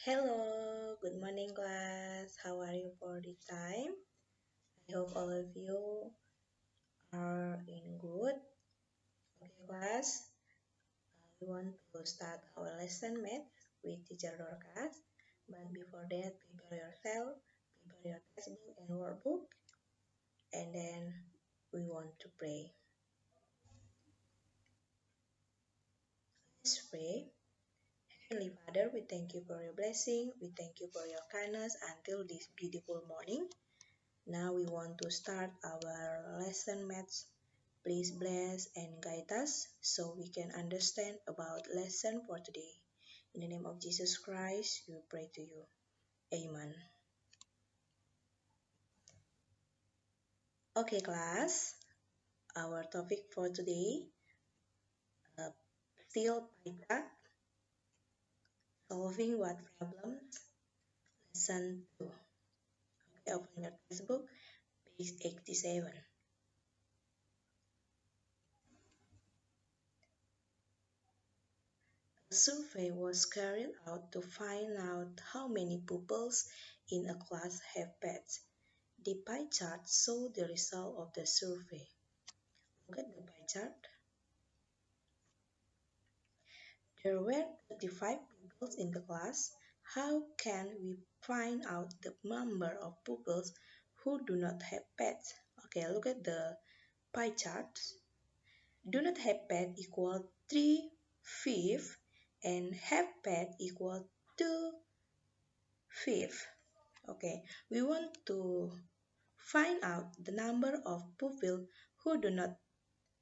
Hello, good morning class. How are you for this time? I hope all of you are in good. Okay class, we want to start our lesson math with teacher Dorcas. But before that, prepare yourself, prepare your textbook and workbook, and then we want to pray. Let's pray. Heavenly Father, we thank you for your blessing. We thank you for your kindness until this beautiful morning. Now we want to start our lesson maths. Please bless and guide us so we can understand about lesson for today. In the name of Jesus Christ, we pray to you. Amen. Okay class, our topic for today, still pie chart, solving what problems, lesson 2. Okay, open your textbook, page 87. A survey was carried out to find out how many pupils in a class have pets. The pie chart shows the result of the survey. Look at the pie chart. There were 35 pupils in the class. How can we find out the number of pupils who do not have pets? Okay, look at the pie chart. Do not have pet equal 3/5 and have pet equal 2/5. Okay, we want to find out the number of pupils who do not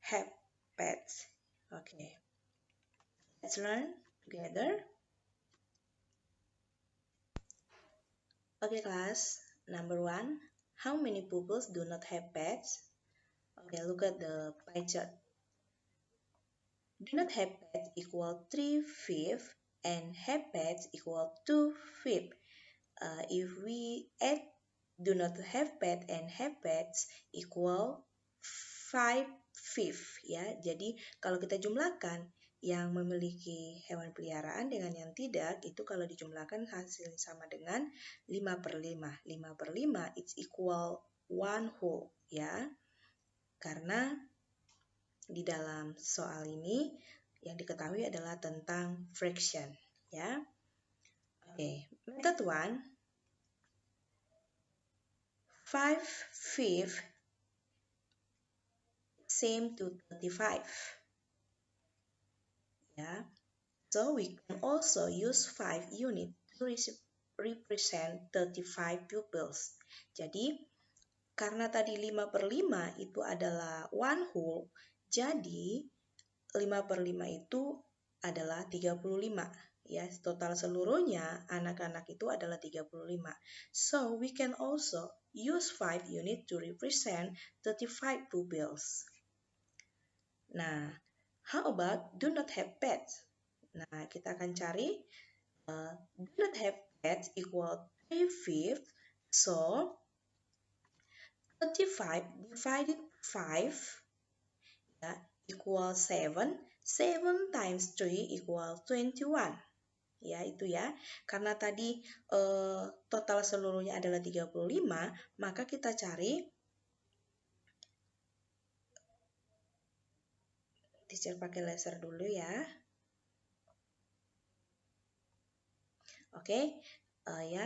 have pets. Okay, let's learn together. Okay, class. Number 1. How many pupils do not have pets? Okay, look at the pie chart. Do not have pets equal 3/5 and have pets equal 2/5. If we add do not have pet and have pets equal 5/5 ya. Jadi kalau kita jumlahkan yang memiliki hewan peliharaan dengan yang tidak, itu kalau dijumlahkan hasilnya sama dengan 5/5. 5/5 it's equal 1 whole ya. Karena di dalam soal ini yang diketahui adalah tentang fraction ya. Oke, method 1, 5/5 same to 35. Ya. So we can also use 5 unit to represent 35 pupils. Jadi karena tadi 5/5 itu adalah 1 whole, jadi 5/5 itu adalah 35. Ya, total seluruhnya anak-anak itu adalah 35. So we can also use 5 unit to represent 35 pupils. Nah, how about do not have pets? Nah, kita akan cari do not have pets equal 3/5. So, 35 divided 5 ya, equal 7. 7 times 3 equal 21. Ya, itu ya. Karena tadi total seluruhnya adalah 35, maka kita cari teacher pakai laser dulu ya. Oke, ya.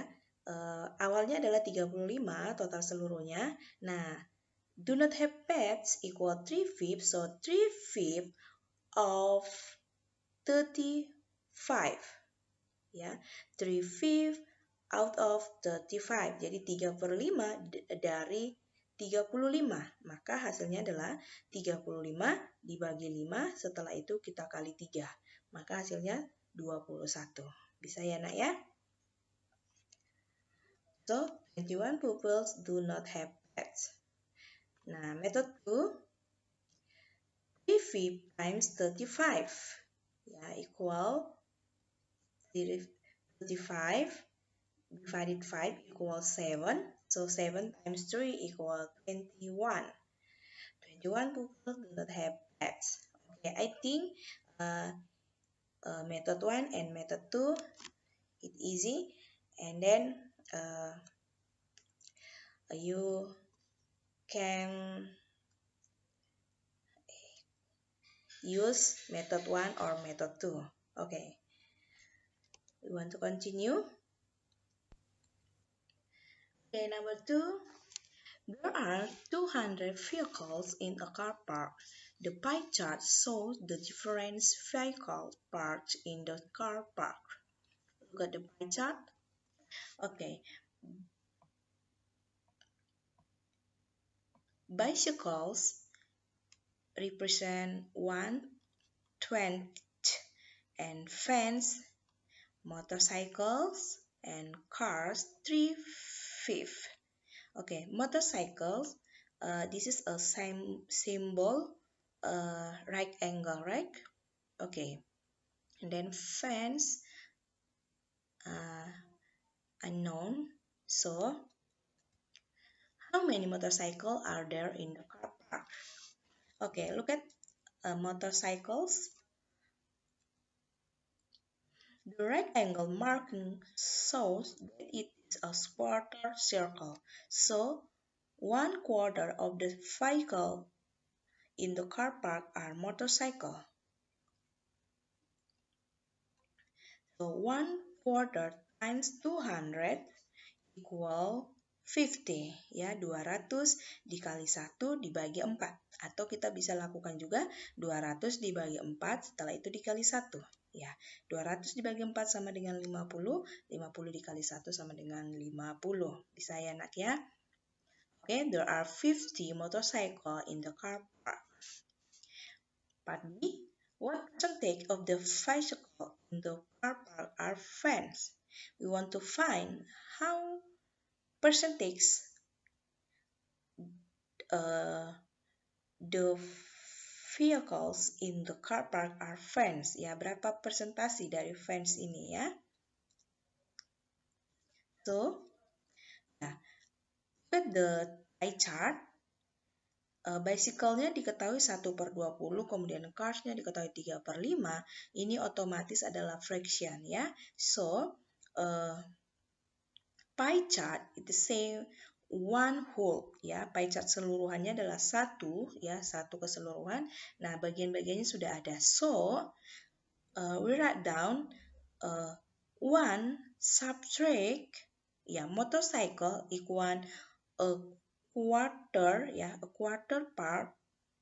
Awalnya adalah 35 total seluruhnya. Nah, do not have pets equal 3/5, so 3/5 of 35. Ya, 3/5 out of 35. Jadi 3/5 dari 35. Maka hasilnya adalah 35 dibagi 5, setelah itu kita kali 3. Maka hasilnya 21. Bisa ya nak ya? So, 21 pupils do not have pets. Nah, method 2, 3/5 times 35 ya, equal 35 divided 5 equal 7. So, 7 times 3 equal 21. 21 pupils do not have pets. Okay, I think method 1 and method 2 It's easy. And then you can use method 1 or method 2. Okay, we want to continue. Okay, number 2. There are 200 vehicles in a car park. The pie chart shows the different vehicles parked in the car park. Look at the pie chart. Okay. Bicycles represent 1/20 and vans, motorcycles and cars 3/5. Okay, motorcycles, this is a symbol, right angle, right? Okay, and then fans, unknown. So, how many motorcycles are there in the car park? Okay, look at motorcycles. The right angle marking shows that it is a quarter circle. So, 1/4 of the vehicle in the car park are motorcycle. So 1/4 times 200 equal 50, ya, 200 dikali 1 dibagi 4. Atau kita bisa lakukan juga 200 dibagi 4, setelah itu dikali 1. Ya, 200 dibagi 4 sama dengan 50, 50 dikali 1 sama dengan 50. Bisa ya nak ya? Okay, there are 50 motorcycle in the car park. Part B. What percentage of the bicycle in the car park are vans? We want to find how percentage the vehicles in the car park are vans. Ya, berapa persentase dari vans ini ya? So, nah, look at the pie chart. Bicycle-nya diketahui 1/20, kemudian cars-nya diketahui 3/5, ini otomatis adalah fraction ya. So, pie chart itu say 1/2 ya. Pie chart seluruhannya adalah 1 ya, 1 keseluruhan. Nah, bagian-bagiannya sudah ada. So, we write down 1 subtract ya, motorcycle equal a quarter ya, a quarter part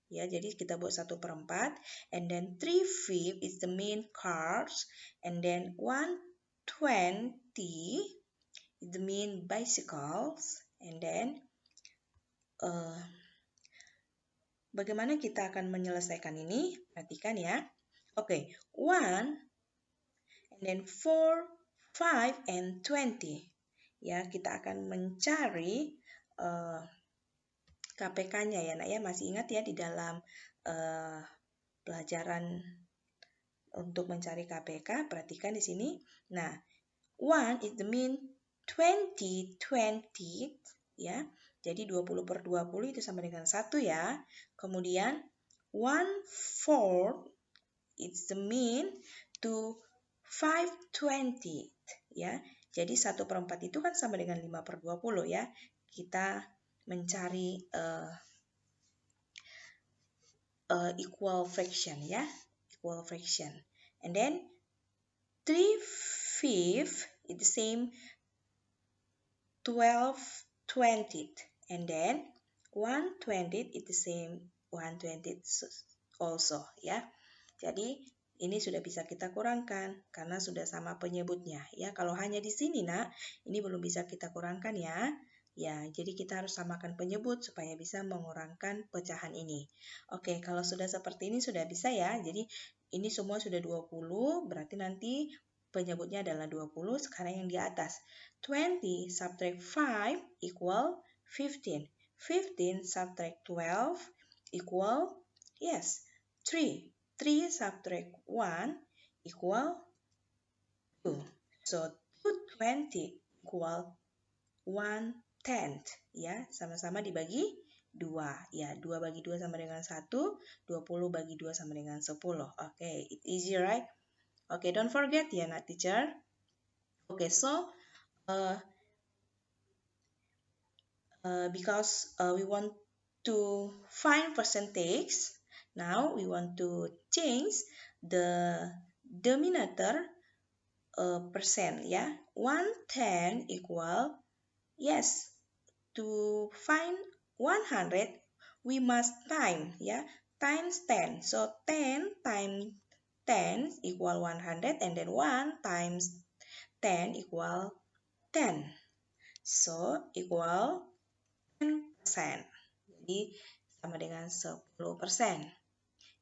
ya, jadi kita buat 1/4, and then 3/5 is the main cars, and then 1/20 is the main bicycles, and then bagaimana kita akan menyelesaikan ini? Perhatikan ya. Oke, 1 and then 4, 5 and 20. Ya, kita akan mencari KPK-nya ya, nak ya. Masih ingat ya di dalam pelajaran untuk mencari KPK, perhatikan di sini. Nah, 1 is the mean 20 ya. Jadi 20/20 itu sama dengan 1 ya. Kemudian 1/4 is the mean to 5/20 ya. Jadi 1/4 itu kan sama dengan 5/20 ya. Kita mencari equal fraction ya, equal fraction. And then 3/5 is the same 12/20, and then 1/20 is the same 1/20 also ya. Jadi ini sudah bisa kita kurangkan karena sudah sama penyebutnya ya. Kalau hanya di sini nak, ini belum bisa kita kurangkan ya. Ya, jadi kita harus samakan penyebut supaya bisa mengurangkan pecahan ini. Oke, kalau sudah seperti ini sudah bisa ya. Jadi ini semua sudah 20, berarti nanti penyebutnya adalah 20. Sekarang yang di atas. 20 subtract 5 equal 15. 15 subtract 12 equal, yes, 3. 3 subtract 1 equal 2. So 2/20 equal 1/10 ya, sama-sama dibagi 2 ya. 2 bagi 2 sama dengan 1, 20 bagi 2 sama dengan 10. Oke, it's easy right? Oke, don't forget ya nak teacher. Okay, so because we want to find percentage, now we want to change the denominator percent, ya. 110 equal, yes, to find 100 we must time, ya, times 10. So 10 times 10 equal 100, and then 1 times 10 equal 10. So equal 10%. Jadi sama dengan 10%.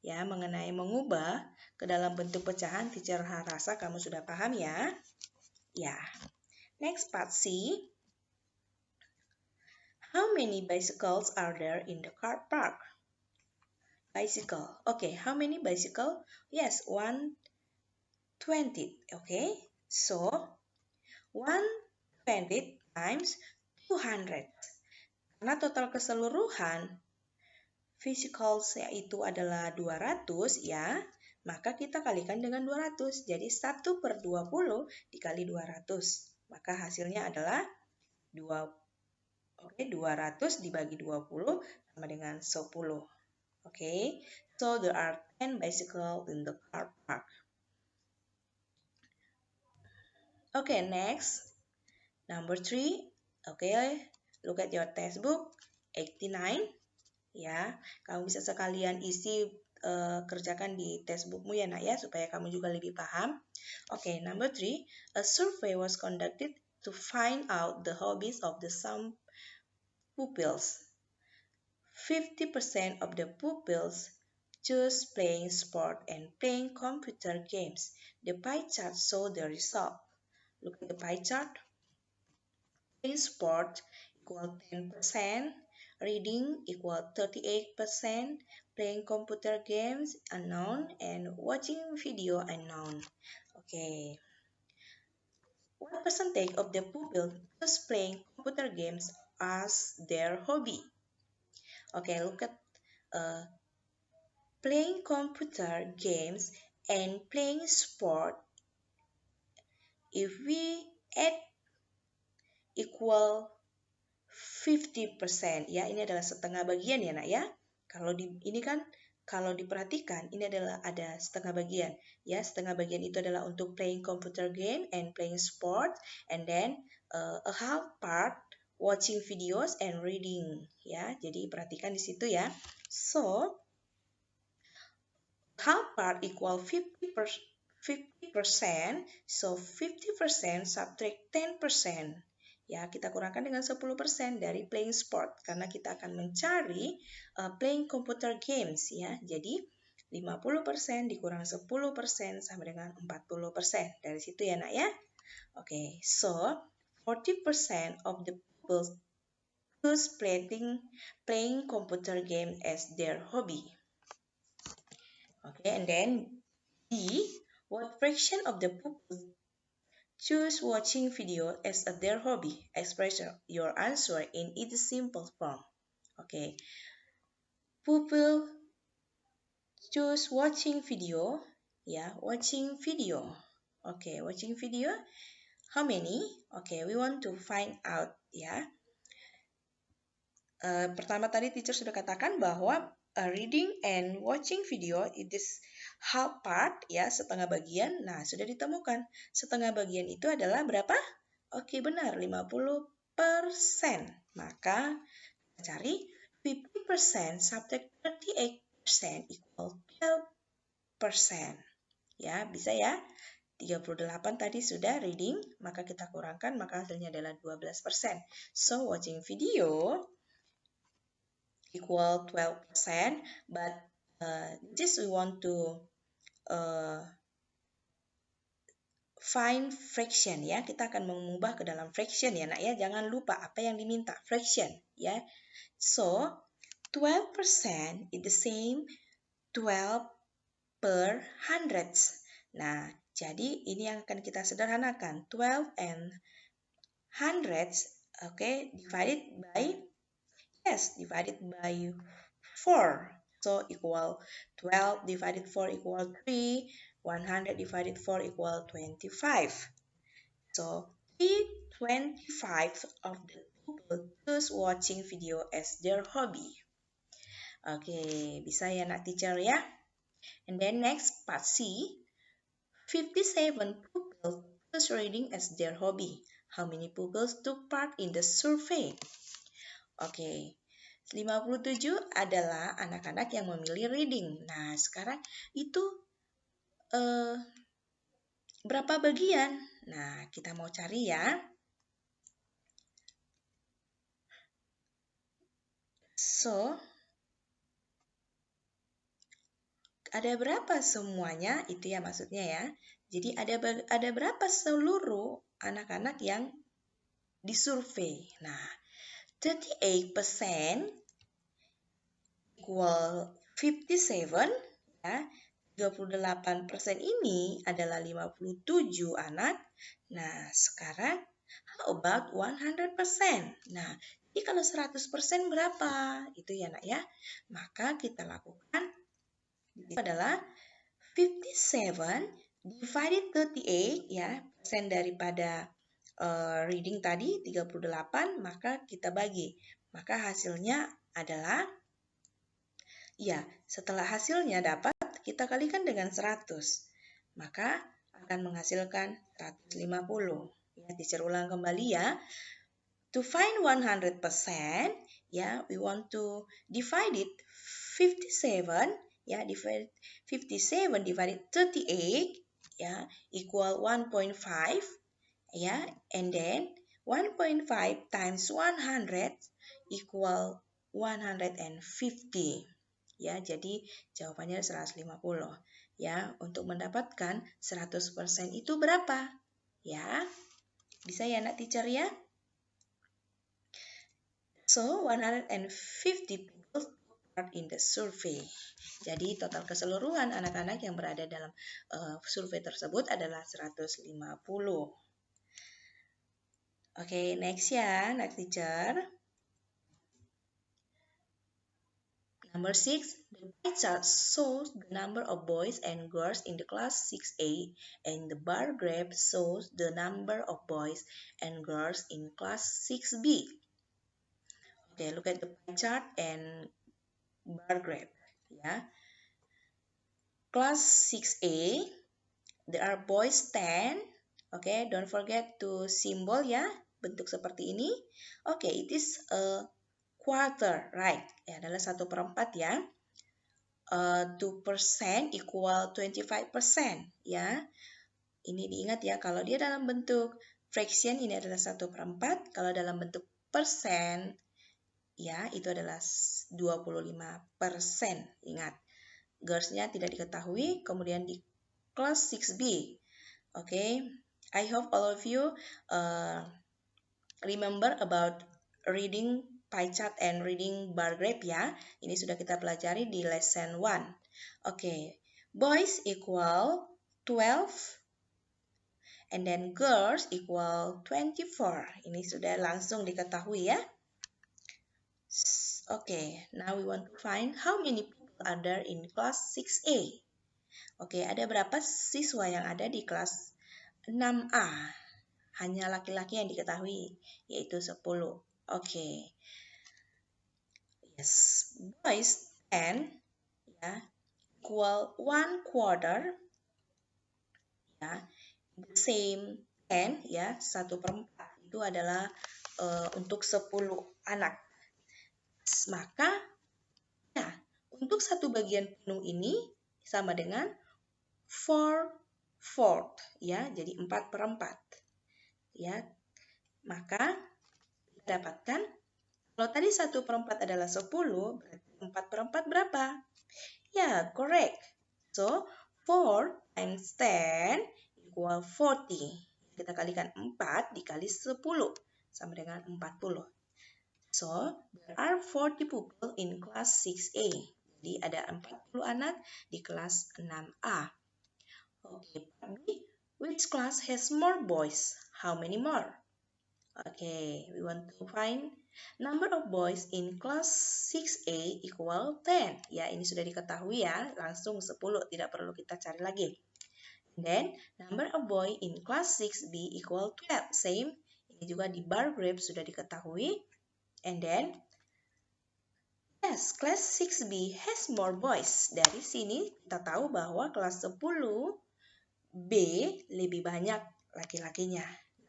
Ya, mengenai mengubah ke dalam bentuk pecahan, teacher rasa kamu sudah paham ya? Ya. Next part C. How many bicycles are there in the car park? Bicycle. Okay, how many bicycle? Yes, 120. Okay, so 120 times 200. Karena total keseluruhan physicals yaitu adalah 200 ya, maka kita kalikan dengan 200. Jadi 1 per 20 dikali 200. Maka hasilnya adalah 200 dibagi 20 sama dengan 10. Okay, so there are 10 bicycles in the car park. Okay, next, number 3. Okay, look at your textbook, 89. Ya, kamu bisa sekalian isi kerjakan di textbookmu ya nak ya, supaya kamu juga lebih paham. Okay, number 3. A survey was conducted to find out the hobbies of the some pupils. 50% of the pupils choose playing sport and playing computer games. The pie chart shows the result. Look at the pie chart. Playing sport equal 10%, reading equal 38%, playing computer games unknown, and watching video unknown. Okay. What percentage of the pupils choose playing computer games as their hobby? Okay, look at playing computer games and playing sport. If we add equal 50%, ya, ini adalah setengah bagian ya nak ya. Kalau kalau diperhatikan ini adalah ada setengah bagian. Ya, setengah bagian itu adalah untuk playing computer game and playing sport, and then a half part watching videos and reading. Ya, jadi perhatikan di situ ya. So half part equal 50%, so 50% subtract 10%. Ya, kita kurangkan dengan 10% dari playing sport karena kita akan mencari playing computer games ya. Jadi 50% dikurang 10% sama dengan 40%. Dari situ ya nak ya. Oke, so 40% of the people choose playing computer game as their hobby. Okay, and then D, what fraction of the pupils choose watching video as their hobby? Express your answer in its simple form. Okay, pupil choose watching video. Yeah, watching video. Okay, watching video. How many? Okay, we want to find out ya. Pertama tadi teacher sudah katakan bahwa reading and watching video it is half part ya, setengah bagian. Nah, sudah ditemukan. Setengah bagian itu adalah berapa? Oke, benar, 50%. Maka kita cari 50% subtract 38% equal 12%. Ya, bisa ya. 38 tadi sudah reading, maka kita kurangkan, maka hasilnya adalah 12%. So, watching video equal 12%, but this we want to find fraction ya. Kita akan mengubah ke dalam fraction ya nak ya. Jangan lupa apa yang diminta, fraction ya. So 12% is the same 12 per hundreds. Nah, jadi ini yang akan kita sederhanakan. 12 and hundreds, okay, divided by, yes, divided by 4. So equal 12 divided 4 equal 3. 100 divided 4 equal 25. So 3/25 of the people choose watching video as their hobby. Oke, bisa ya nak teacher ya. And then next part C, 57 pupils choose reading as their hobby. How many pupils took part in the survey? Oke, 57 adalah anak-anak yang memilih reading. Nah, sekarang itu berapa bagian? Nah, kita mau cari ya. So, ada berapa semuanya? Itu ya maksudnya ya. Jadi ada berapa seluruh anak-anak yang disurvei? Nah, 38% equal 57 ya. 38% ini adalah 57 anak. Nah, sekarang how about 100%? Nah, jadi kalau 100% berapa? Itu ya nak ya. Maka kita lakukan itu adalah 57 divided 38 ya, persen daripada reading tadi 38, maka kita bagi. Maka hasilnya adalah ya, setelah hasilnya dapat kita kalikan dengan 100. Maka akan menghasilkan 150. Ya, teacher ulang kembali ya. To find 100%, ya, we want to divide it 57, ya, divide 57 divided 38, ya, equal 1.5, ya, and then 1.5 times 100 equal 150. Ya, jadi jawabannya 150. Ya, untuk mendapatkan 100% itu berapa? Ya, bisa ya nak teacher ya? So, 150 people part in the survey. Jadi, total keseluruhan anak-anak yang berada dalam survei tersebut adalah 150. Oke, next ya, next teacher. Number 6, the pie chart shows the number of boys and girls in the class 6A, and the bar graph shows the number of boys and girls in class 6B. Okay, look at the pie chart and bar graph. Ya. Class 6A, there are boys 10. Okay, don't forget to symbol ya, bentuk seperti ini. Okay, it is a quarter, right? Ya, adalah 1/4 ya. 2% equal 25% ya. Ini diingat ya, kalau dia dalam bentuk fraction ini adalah 1/4, kalau dalam bentuk persen ya itu adalah 25%. Ingat, girls-nya tidak diketahui, kemudian di class 6B. Okay, I hope all of you remember about reading pie chart and reading bar graph ya. Ini sudah kita pelajari di lesson 1. Oke, boys equal 12 and then girls equal 24. Ini sudah langsung diketahui ya. Oke, now we want to find how many people are there in class 6A. Oke, ada berapa siswa yang ada di kelas 6A? Hanya laki-laki yang diketahui, yaitu 10. Oke. Yes, boys 10 ya equal 1/4 ya. The same 10 ya, 1/4 itu adalah untuk 10 anak. Maka ya, untuk satu bagian penuh ini sama dengan 4/4 ya, jadi 4/4 ya. Maka kita dapatkan kalau tadi 1/4 adalah 10, berarti 4/4 berapa? Ya, correct. So, 4 times 10 equal 40. Kita kalikan 4 dikali 10 sama dengan 40. So, there are 40 people in class 6A. Jadi, ada 40 anak di kelas 6A. Okay, which class has more boys? How many more? Okay, we want to find number of boys in class 6A equal 10. Ya, ini sudah diketahui ya, langsung 10, tidak perlu kita cari lagi. Then, number of boy in class 6B equal 12. Same. Ini juga di bar graph sudah diketahui. And then, yes, class 6B has more boys. Dari sini kita tahu bahwa kelas 10B lebih banyak laki-lakinya.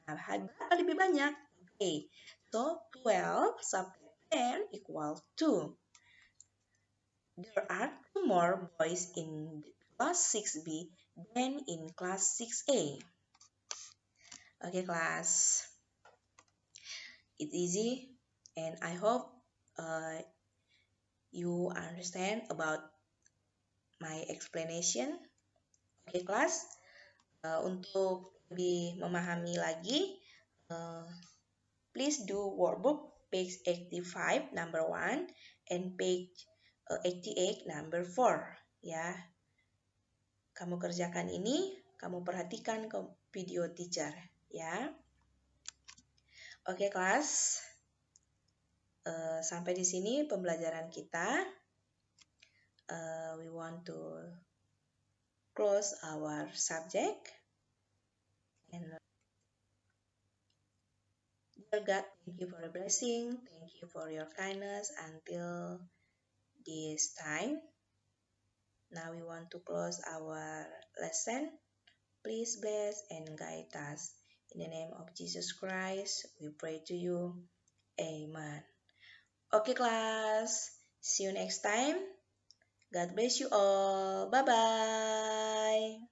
Nah, berapa lebih banyak? Okay. So, 12 subtract 10 equal 2. There are 2 more boys in class 6B than in class 6A. Okay, class. It's easy, and I hope you understand about my explanation. Okay, class. Untuk lebih memahami lagi, please do workbook page 85 number 1 and page 88 number 4 ya. Kamu kerjakan ini, kamu perhatikan ke video teacher ya. Oke, kelas. Sampai di sini pembelajaran kita. We want to close our subject. And dear God, thank you for the blessing. Thank you for your kindness until this time. Now we want to close our lesson. Please bless and guide us. In the name of Jesus Christ, we pray to you. Amen. Okay, class. See you next time. God bless you all. Bye-bye.